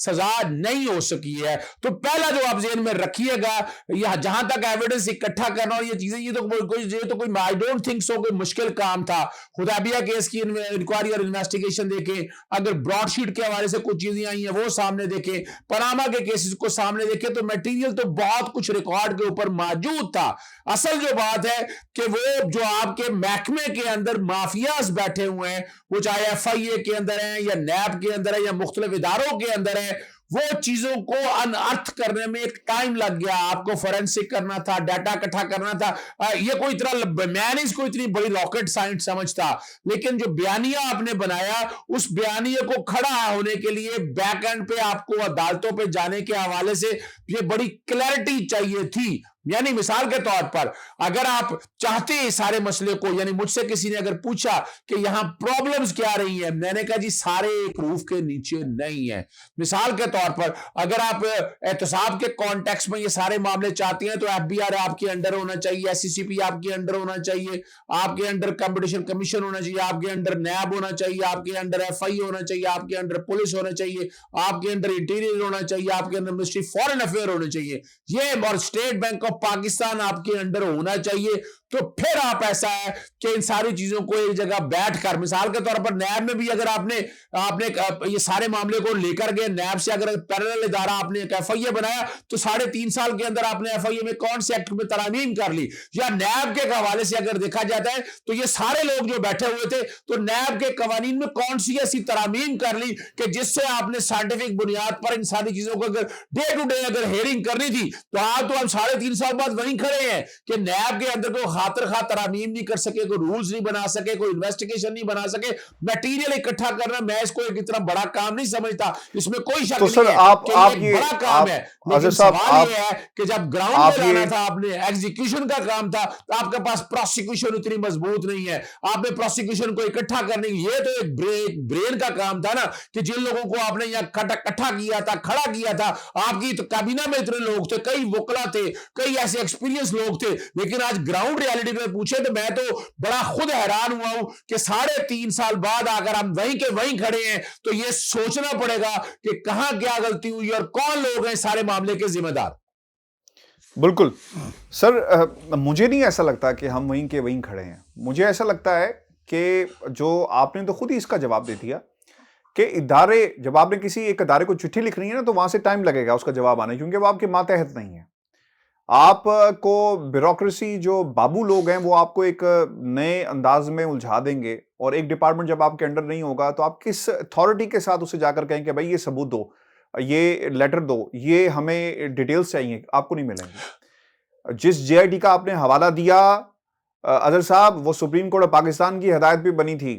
سزا نہیں ہو سکی ہے. تو پہلا جو آپ ذہن میں رکھیے گا, یہ جہاں تک ایویڈنس اکٹھا کرنا اور یہ چیزیں, یہ تو کوئی آئی ڈونٹ تھنک سو کوئی مشکل کام تھا. حدیبیہ کیس کی انکوائری اور انویسٹیگیشن دیکھیں, اگر براڈ شیٹ کے حوالے سے کچھ چیزیں آئی ہیں وہ سامنے دیکھیں, پاناما کے کیسز کو سامنے دیکھیں, تو میٹیریل تو بہت کچھ ریکارڈ کے اوپر موجود تھا. اصل جو بات ہے کہ وہ جو آپ کے محکمے کے اندر مافیاز بیٹھے ہوئے ہیں, وہ چاہے ایف آئی اے کے اندر ہیں یا نیب کے اندر ہے یا مختلف اداروں کے اندر ہیں, وہ چیزوں کو انارتھ کرنے میں ایک ٹائم لگ گیا. آپ کو فورینسک کرنا تھا, ڈیٹا اکٹھا کرنا تھا. یہ کوئی اتنا میں نے اس کو اتنی بڑی راکٹ سائنس سمجھتا, لیکن جو بیانیہ آپ نے بنایا, اس بیانیے کو کھڑا ہونے کے لیے بیک اینڈ پہ آپ کو عدالتوں پہ جانے کے حوالے سے یہ بڑی کلیئرٹی چاہیے تھی. یعنی مثال کے طور پر اگر آپ چاہتے ہیں سارے مسئلے کو, یعنی مجھ سے کسی نے اگر پوچھا کہ یہاں پرابلمز کیا رہی ہیں, میں نے کہا جی سارے ایک روف کے نیچے نہیں ہیں. مثال کے طور پر اگر آپ احتساب کے کانٹیکس میں یہ سارے معاملے چاہتے ہیں تو ایف بی آر آپ کے انڈر ہونا چاہیے, ایس سی سی پی آپ کے انڈر ہونا چاہیے, آپ کے انڈر کمپٹیشن کمیشن ہونا چاہیے, آپ کے انڈر نیب ہونا چاہیے, آپ کے انڈر ایف آئی ہونا چاہیے, آپ کے انڈر پولیس ہونا چاہیے, آپ کے انڈر انٹیریئر ہونا چاہیے, آپ کے انڈر منسٹری فارن افیئر ہونا چاہیے, یہ اور اسٹیٹ بینک آف پاکستان آپ کے انڈر ہونا چاہیے. تو پھر آپ ایسا ہے کہ ان ساری چیزوں کو ایک جگہ بیٹھ کر, مثال کے طور پر نیب میں بھی اگر آپ نے یہ سارے معاملے کو لے کر گئے, نیب سے اگر پیرلل ادارہ آپ نے ایک ایف آئی اے بنایا, تو 3.5 سال کے اندر آپ نے ایف آئی اے میں کون سے ایکٹ میں ترامیم کر لی, یا نیب کے حوالے سے اگر دیکھا جاتا ہے تو یہ سارے لوگ جو بیٹھے ہوئے تھے, تو نیب کے قوانین میں کون سی ایسی ترامیم کر لی کہ جس سے آپ نے سائنٹیفک بنیاد پر ان ساری چیزوں کو اگر ڈے ٹو ڈے اگر ہیئرنگ کرنی تھی, تو آج تو ہم 3.5 سال بعد وہیں کھڑے ہیں کہ نیب کے اندر کوئی خاطر خواہ ترامیم نہیں کر سکے, کوئی رولز نہیں بنا سکے, کوئی انویسٹیگیشن نہیں بنا سکے. میٹیریل اکٹھا کرنا میں اس کو ایک اتنا بڑا کام نہیں سمجھتا, اس میں کوئی شک نہیں ہے کہ یہ ایک بڑا کام ہے, لیکن سوال یہ ہے کہ جب گراؤنڈ پہ لانا تھا آپ نے, ایگزیکیوشن کا کام تھا, تو آپ کے پاس پروسیکیوشن اتنی مضبوط نہیں ہے. آپ نے پروسیکیوشن کو اکٹھا کرنے, یہ تو ایک برین کا کام تھا نا, کہ جن لوگوں کو آپ نے یہاں اکٹھا کیا تھا, کھڑا کیا تھا, آپ کی کابینہ میں اتنے لوگ تھے, کئی وکلا تھے, کئی ایسے ایکسپیرینس لوگ تھے, لیکن آج گراؤنڈ ریالٹی میں پوچھے تو میں تو بڑا خود حیران ہوا ہوں کہ 3.5 سال بعد اگر ہم وہیں کے وہیں کھڑے ہیں, تو یہ سوچنا پڑے گا کہ کہاں کیا غلطی ہوئی اور کون لوگ ہیں سارے معاملے کے ذمہ دار. بالکل سر, مجھے نہیں ایسا لگتا کہ ہم وہیں کے وہیں کھڑے ہیں. مجھے ایسا لگتا ہے کہ جو آپ نے تو خود ہی اس کا جواب دے دیا کہ ادارے, جب آپ نے کسی ایک ادارے کو چٹھی لکھنی ہے نا, تو وہاں سے ٹائم لگے گا اس کا جواب آنے, کیونکہ وہ آپ کے ماتحت نہیں ہے. آپ کو بیوروکریسی جو بابو لوگ ہیں وہ آپ کو ایک نئے انداز میں الجھا دیں گے, اور ایک ڈپارٹمنٹ جب آپ کے انڈر نہیں ہوگا تو آپ کس اتھارٹی کے ساتھ اسے جا کر کہیں کہ بھائی یہ ثبوت دو, یہ لیٹر دو, یہ ہمیں ڈیٹیلز چاہیے, آپ کو نہیں ملیں گے. جس جے آئی ٹی کا آپ نے حوالہ دیا اظہر صاحب, وہ سپریم کورٹ آف پاکستان کی ہدایت پہ بنی تھی,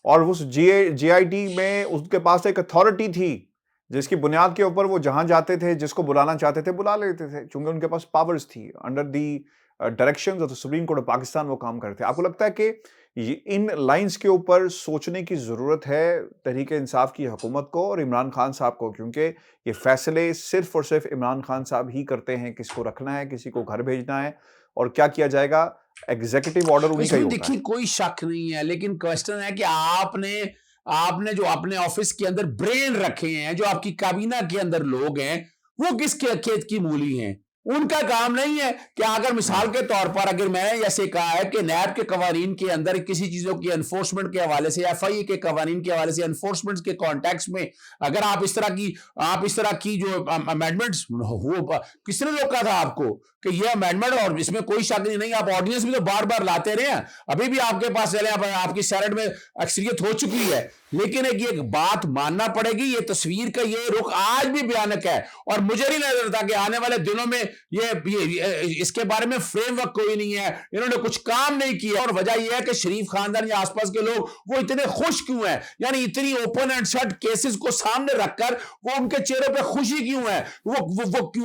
اور اس جے آئی ٹی میں اس کے پاس ایک اتھارٹی تھی جس کی بنیاد کے اوپر وہ جہاں جاتے تھے, جس کو بلانا چاہتے تھے بلا لیتے تھے, چونکہ ان کے پاس پاورز تھی, under the directions of supreme court of Pakistan وہ کام کرتے. آپ کو لگتا ہے کہ ان لائنز کے اوپر سوچنے کی ضرورت ہے تحریک انصاف کی حکومت کو اور عمران خان صاحب کو, کیونکہ یہ فیصلے صرف اور صرف عمران خان صاحب ہی کرتے ہیں, کس کو رکھنا ہے, کسی کو گھر بھیجنا ہے اور کیا کیا جائے گا, ایگزیکٹو آرڈر انہی کا ہی ہوتا ہے. دیکھیے کوئی شک نہیں ہے, لیکن کوسچن ہے کہ آپ نے جو اپنے آفس کے اندر برین رکھے ہیں, جو آپ کی کابینہ کے اندر لوگ ہیں, وہ کس کے کھیت کی مولی ہیں. ان کا کام نہیں ہے کہ اگر مثال کے طور پر اگر میں نے ایسے کہا ہے کہ نیب کے قوانین کے اندر کسی چیزوں کی انفورسمنٹ کے حوالے سے, ایف آئی اے کے قوانین کے حوالے سے انفورسمنٹ کے کانٹیکس میں اگر آپ اس طرح کی جو امینڈمنٹس, وہ کس نے روکا تھا آپ کو کہ یہ امینڈمنٹ, اور اس میں کوئی شک نہیں, آپ آرڈیننس بھی تو بار بار لاتے رہے ہیں, ابھی بھی آپ کے پاس چلے, آپ کی سینٹ میں اکثریت ہو چکی ہے, لیکن ایک بات ماننا پڑے گی, یہ تصویر کا یہ رخ آج بھی بھیانک ہے, اور مجھے نہیں نظر آتا کہ آنے والے دنوں میں یہ اس کے بارے میں فریم ورک کوئی نہیں ہے, انہوں نے کچھ کام نہیں کیا. اور وجہ یہ ہے کہ شریف خاندان یا آس پاس کے لوگ وہ اتنے خوش کیوں ہیں, یعنی اتنی اوپن اینڈ شٹ کیسز کو سامنے رکھ کر وہ ان کے چہرے پہ خوشی کیوں ہے, وہ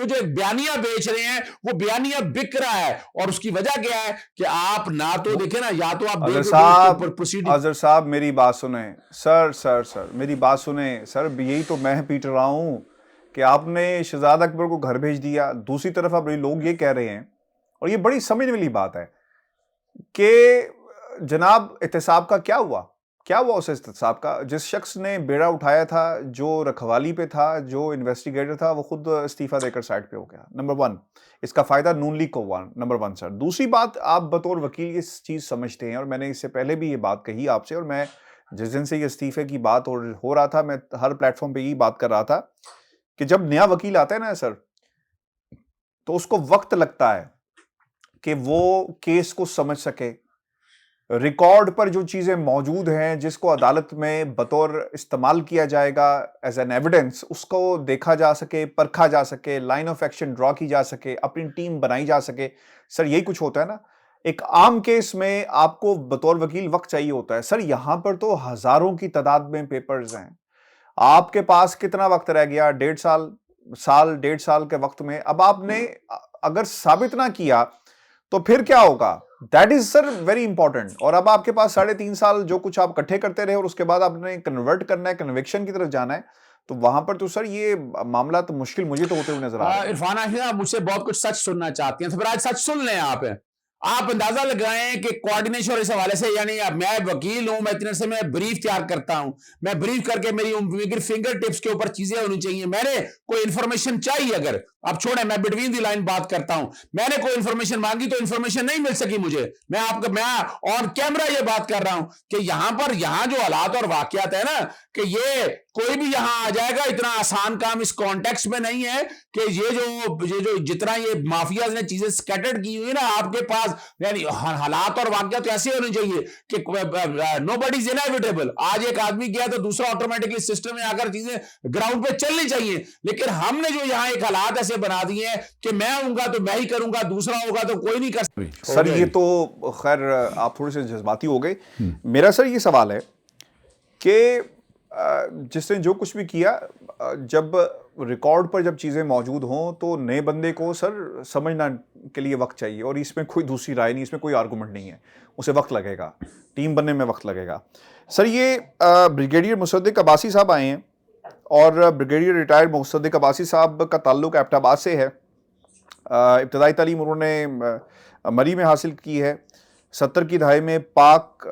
جو بیانیہ بیچ رہے ہیں, وہ بیانیہ بک رہا ہے, اور اس کی وجہ کیا ہے کہ آپ نہ تو دیکھیں نا, یا تو آپ اظہر صاحب میری بات سنیں, سر میری بات سنیں سر, یہی تو میں پیٹ رہا ہوں کہ آپ نے شہزاد اکبر کو گھر بھیج دیا. دوسری طرف اب لوگ یہ کہہ رہے ہیں, اور یہ بڑی سمجھ والی بات ہے, کہ جناب احتساب کا کیا ہوا, کیا ہوا اس احتساب کا؟ جس شخص نے بیڑا اٹھایا تھا، جو رکھوالی پہ تھا، جو انویسٹیگیٹر تھا، وہ خود استعفیٰ دے کر سائڈ پہ ہو گیا. نمبر 1 اس کا فائدہ نون لیگ کو ہوا. نمبر 1 سر. دوسری بات، آپ بطور وکیل اس چیز سمجھتے ہیں، اور میں نے اس سے پہلے بھی یہ بات کہی آپ سے، اور میں جس دن سے یہ استعفے کی بات ہو رہا تھا، میں ہر پلیٹ فارم پہ یہی بات کر رہا تھا کہ جب نیا وکیل آتا ہے نا سر، تو اس کو وقت لگتا ہے کہ وہ کیس کو سمجھ سکے، ریکارڈ پر جو چیزیں موجود ہیں جس کو عدالت میں بطور استعمال کیا جائے گا ایز این ایویڈنس، اس کو دیکھا جا سکے، پرکھا جا سکے، لائن آف ایکشن ڈرا کی جا سکے، اپنی ٹیم بنائی جا سکے. سر یہی کچھ ہوتا ہے نا. ایک عام کیس میں آپ کو بطور وکیل وقت چاہیے ہوتا ہے. سر یہاں پر تو ہزاروں کی تعداد میں پیپرز ہیں. آپ کے پاس کتنا وقت رہ گیا؟ 1.5 سال کے وقت میں. اب آپ نے اگر ثابت نہ کیا تو پھر کیا ہوگا؟ That is sir very important. اور اب آپ کے پاس 3.5 سال جو کچھ آپ اکٹھے کرتے رہے، اور اس کے بعد آپ نے کنورٹ کرنا ہے، کنوکشن کی طرف جانا ہے، تو وہاں پر تو سر یہ معاملات مشکل مجھے تو ہوتے ہوئے نظر آ رہے ہیں. عرفان ہاشمی صاحب مجھ سے بہت کچھ سچ سننا چاہتے ہیں، تو پھر آج سچ سن لیں. آپ اندازہ لگائیں کہ کوارڈینیشن اور اس حوالے سے، یعنی میں وکیل ہوں، میں اتنے سے میں بریف تیار کرتا ہوں، میں بریف کر کے میری فنگر ٹپس کے اوپر چیزیں ہونی چاہیے. میں نے کوئی انفارمیشن چاہیے، اگر آپ چھوڑیں، میں بٹوین دی لائن بات کرتا ہوں، میں نے کوئی انفارمیشن مانگی تو انفارمیشن نہیں مل سکی مجھے. میں آن کیمرہ یہ بات کر رہا ہوں کہ یہاں جو حالات اور واقعات ہے نا، کہ یہ کوئی بھی یہاں آ جائے گا، اتنا آسان کام اس کانٹیکسٹ میں نہیں ہے کہ یہ جو جتنا یہ مافیاز نے چیزیں سکیٹرڈ کی ہوئی نا آپ کے پاس، یعنی حالات اور واقعات ایسے ہونے چاہیے کہ نو بڈی از انیویٹیبل. آج ایک آدمی گیا تو دوسرا آٹومیٹکلی سسٹم میں آ کر چیزیں گراؤنڈ پہ چلنی چاہیے. لیکن ہم نے جو یہاں ایک حالات ایسے بنا دیے ہیں کہ میں ہوں گا تو میں ہی کروں گا، دوسرا ہوگا تو کوئی نہیں کر سکتا. سر یہ تو خیر آپ تھوڑے سے جذباتی ہو گئے. میرا سر یہ سوال ہے کہ جس نے جو کچھ بھی کیا، جب ریکارڈ پر جب چیزیں موجود ہوں تو نئے بندے کو سر سمجھنا کے لیے وقت چاہیے، اور اس میں کوئی دوسری رائے نہیں، اس میں کوئی آرگومنٹ نہیں ہے. اسے وقت لگے گا، ٹیم بننے میں وقت لگے گا. سر یہ بریگیڈیئر مصدق عباسی صاحب آئے ہیں، اور بریگیڈیئر ریٹائرڈ مصدق عباسی صاحب کا تعلق ایبٹ آباد سے ہے. ابتدائی تعلیم انہوں نے مری میں حاصل کی ہے. 70 کی دہائی میں پاک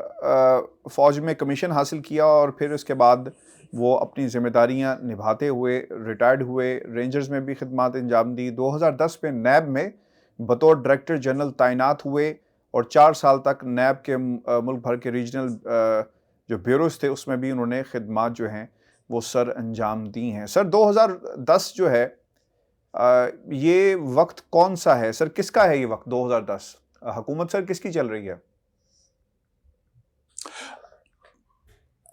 فوج میں کمیشن حاصل کیا، اور پھر اس کے بعد وہ اپنی ذمہ داریاں نبھاتے ہوئے ریٹائرڈ ہوئے. رینجرز میں بھی خدمات انجام دی. 2010 میں نیب میں بطور ڈائریکٹر جنرل تعینات ہوئے، اور 4 سال تک نیب کے ملک بھر کے ریجنل جو بیوروز تھے اس میں بھی انہوں نے خدمات جو ہیں وہ سر انجام دی ہیں. سر 2010 جو ہے یہ وقت کون سا ہے سر؟ کس کا ہے یہ وقت 2010؟ حکومت سر کس کی چل رہی ہے؟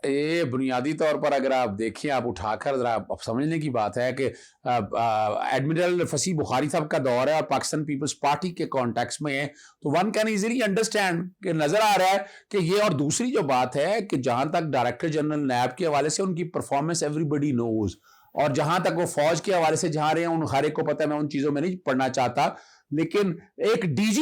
یہ بنیادی طور پر اگر آپ دیکھیں، آپ اٹھا کر ذرا سمجھنے کی بات ہے کہ ایڈمرل فصیح بخاری صاحب کا دور ہے اور پاکستان پیپلز پارٹی کے کانٹیکس میں ہے، تو ون کین ایزیلی انڈرسٹینڈ کہ نظر آ رہا ہے کہ یہ. اور دوسری جو بات ہے کہ جہاں تک ڈائریکٹر جنرل نیب کے حوالے سے ان کی پرفارمنس ایوری بڈی نوز، اور جہاں تک وہ فوج کے حوالے سے جہاں رہے ہیں ان ہر ایک کو پتہ ہے، میں ان چیزوں میں نہیں پڑھنا چاہتا. لیکن ایک ڈی جی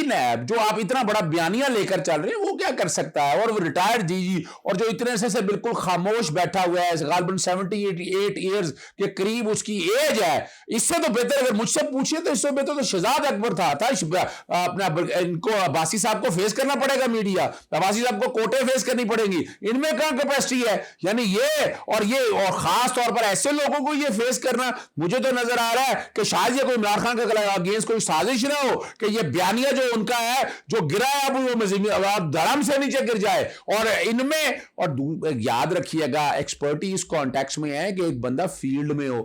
نیب جو آپ اتنا بڑا بیانیہ لے کر چل رہے ہیں، وہ کیا کر سکتا ہے؟ اور وہ ریٹائرڈ ڈی جی، اور جو اتنے سے بالکل خاموش بیٹھا ہوا ہے، غالباً 78 ایئرز کے قریب اس کی ایج ہے. اس سے تو بہتر اگر مجھ سے پوچھے تو اس سے بہتر تو شہزاد اکبر تھا. اپنا ان کو عباسی صاحب کو فیس کرنا پڑے گا، میڈیا عباسی صاحب کو کوٹیں فیس کرنی پڑیں گی. ان میں کہاں کیپیسٹی ہے؟ یعنی یہ خاص طور پر ایسے لوگوں کو یہ فیس کرنا، مجھے تو نظر آ رہا ہے کہ شاید یہ کوئی عمران خان کا اگینسٹ کوئی سازش نہ ہو کہ یہ بیانیہ جو ان کا ہے جو گرا ہے اب وہ دھرم سے نیچے گر جائے. اور ان میں، اور یاد رکھیے گا ایکسپرٹیز کانٹیکس میں ہے کہ ایک بندہ فیلڈ میں ہو.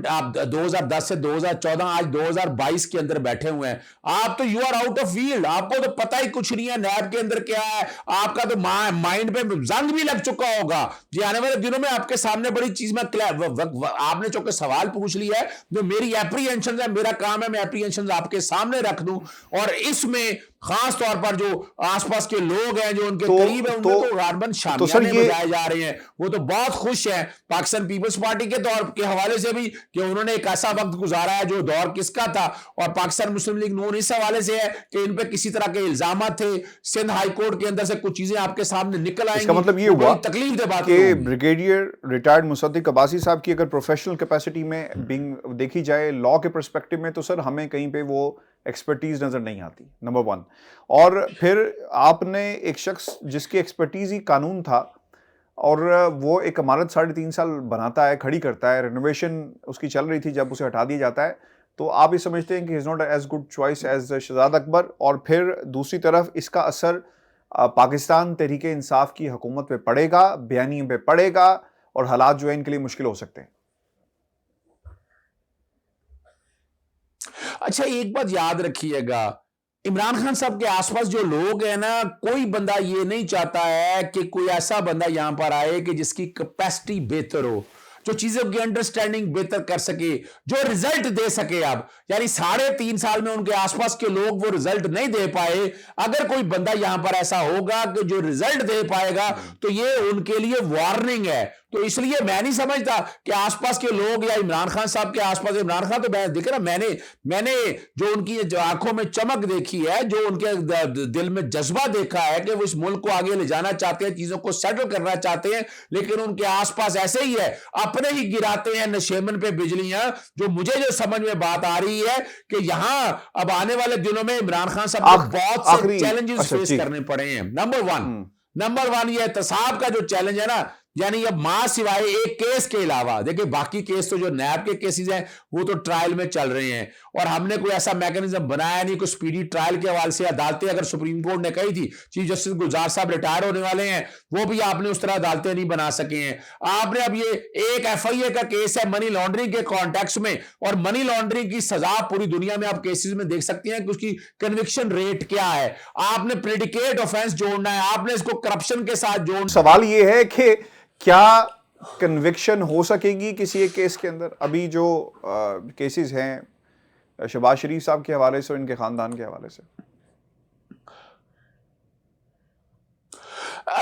آپ 2010 سے 2014 آج 2022 کے اندر بیٹھے ہوئے ہیں، آپ تو you are out of field, آپ کو تو پتہ ہی کچھ نہیں ہے نیب کے اندر کیا ہے. آپ کا تو مائنڈ پہ زنگ بھی لگ چکا ہوگا. جی آنے والے دنوں میں آپ کے سامنے بڑی چیز میں آپ نے چونکہ سوال پوچھ لیا ہے، جو میری اپریہنشن ہے، میرا کام ہے میں اپریہنشن آپ کے سامنے رکھ دوں. اور اس میں خاص طور پر جو آس پاس کے لوگ ہیں جو ان کے قریب ہیں، ان میں تو غالباً شامیانے بجائے جا رہے ہیں. وہ تو بہت خوش ہیں پاکستان پیپلز پارٹی کے دور کے حوالے سے بھی کہ انہوں نے ایک ایسا وقت گزارا ہے جو دور کس کا تھا. اور پاکستان مسلم لیگ نون اس حوالے سے ہے کہ ان پہ کسی طرح کے الزامات تھے. سندھ ہائی کورٹ کے اندر سے کچھ چیزیں آپ کے سامنے نکل آئیں گی. اس کا مطلب یہ ہوا تکلیف دہ بات کہ بریگیڈیئر ریٹائرڈ مصدق عباسی صاحب کی اگر پروفیشنل کیپیسٹی میں دیکھی جائے لا کے پرسپیکٹو میں، تو سر ہمیں کہیں پہ وہ ایکسپرٹیز نظر نہیں آتی، نمبر 1۔ اور پھر آپ نے ایک شخص جس کی ایکسپرٹیز ہی قانون تھا اور وہ ایک عمارت 3.5 سال بناتا ہے، کھڑی کرتا ہے، رینوویشن اس کی چل رہی تھی جب اسے ہٹا دیا جاتا ہے، تو آپ یہ سمجھتے ہیں کہ is not as good choice as Shahzad Akbar. اور پھر دوسری طرف اس کا اثر پاکستان تحریک انصاف کی حکومت پہ پڑے گا، بیانیے پہ پڑے گا، اور حالات جو ہیں ان کے لیے مشکل ہو سکتے ہیں۔ اچھا ایک بات یاد رکھیے گا، عمران خان صاحب کے آس پاس جو لوگ ہیں نا، کوئی بندہ یہ نہیں چاہتا ہے کہ کوئی ایسا بندہ یہاں پر آئے کہ جس کی کیپیسٹی بہتر ہو، جو چیزوں کی انڈرسٹینڈنگ بہتر کر سکے، جو رزلٹ دے سکے۔ اب یعنی 3.5 سال میں ان کے آس پاس کے لوگ وہ رزلٹ نہیں دے پائے، اگر کوئی بندہ یہاں پر ایسا ہوگا کہ جو رزلٹ دے پائے گا تو یہ ان کے لیے وارننگ ہے۔ تو اس لیے میں نہیں سمجھتا کہ آس پاس کے لوگ یا عمران خان صاحب کے آس پاس، عمران خان تو دیکھ رہا میں نے جو ان کی جو آنکھوں میں چمک دیکھی ہے، جو ان کے دل میں جذبہ دیکھا ہے کہ وہ اس ملک کو آگے لے جانا چاہتے ہیں، چیزوں کو سیٹل کرنا چاہتے ہیں، لیکن ان کے آس پاس ایسے ہی ہے، اپنے ہی گراتے ہیں نشیمن پہ بجلیاں۔ جو سمجھ میں بات آ رہی ہے کہ یہاں اب آنے والے دنوں میں عمران خان صاحب کو بہت سے چیلنجز فیس کرنے پڑے ہیں۔ نمبر 1 یہ احتساب کا جو چیلنج ہے نا، یعنی اب ماں سوائے ایک کیس کے علاوہ، دیکھیں باقی کیس تو جو نیب کے کیسز ہیں وہ تو ٹرائل میں چل رہے ہیں، اور ہم نے کوئی ایسا میکنزم بنایا نہیں، کوئی سپیڈی ٹرائل کے حوالے سے عدالتیں اگر سپریم کورٹ نے کہی تھی، چیف جسٹس گلزار صاحب ریٹائر ہونے والے ہیں، وہ بھی آپ نے اس طرح عدالتیں نہیں بنا سکے ہیں۔ آپ نے اب یہ ایک FIA کا کیس ہے منی لانڈرنگ کے کانٹیکس میں، اور منی لانڈرنگ کی سزا پوری دنیا میں آپ کیسز میں دیکھ سکتے ہیں کہ اس کی کنوکشن ریٹ کیا ہے۔ آپ نے پریڈیکیٹ آفینس جوڑنا ہے، آپ نے اس کو کرپشن کے ساتھ جوڑنا۔ سوال یہ ہے کہ کیا کنوکشن ہو سکے گی کسی ایک کیس کے اندر؟ ابھی جو کیسز ہیں شہباز شریف صاحب کے حوالے سے اور ان کے خاندان کے حوالے سے،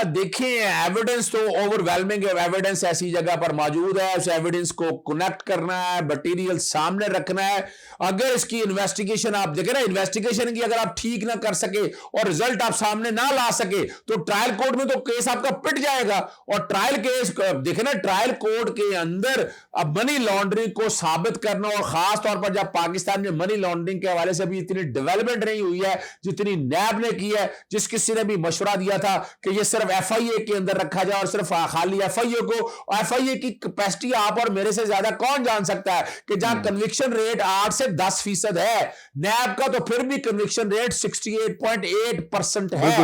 دیکھیں ایویڈنس تو اوور ویلمنگ ایویڈنس ایسی جگہ پر موجود ہے، اس ایویڈنس کو کنیکٹ کرنا ہے، مٹیریل سامنے رکھنا ہے۔ اگر اس کی انویسٹیگیشن آپ دیکھیں نا، انویسٹیگیشن کی اگر آپ ٹھیک نہ کر سکے اور رزلٹ آپ سامنے نہ لا سکے تو ٹرائل کورٹ میں تو کیس آپ کا پٹ جائے گا۔ اور ٹرائل کیس دیکھیں نا، ٹرائل کورٹ کے اندر اب منی لانڈرنگ کو ثابت کرنا، اور خاص طور پر جب پاکستان میں منی لانڈرنگ کے حوالے سے بھی اتنی ڈیولپمنٹ نہیں ہوئی ہے جتنی نیب نے کی ہے، جس کسی نے بھی مشورہ دیا تھا کہ یہ صرف FIA کے اندر رکھا جائے اور صرف خالی FIA کو، FIA کی کیپیسٹی آپ اور میرے سے زیادہ کون جان سکتا ہے کہ جہاں کنوکشن ریٹ 8 سے 10% ہے، نیب کا تو پھر بھی کنوکشن ریٹ 68.8% ہے۔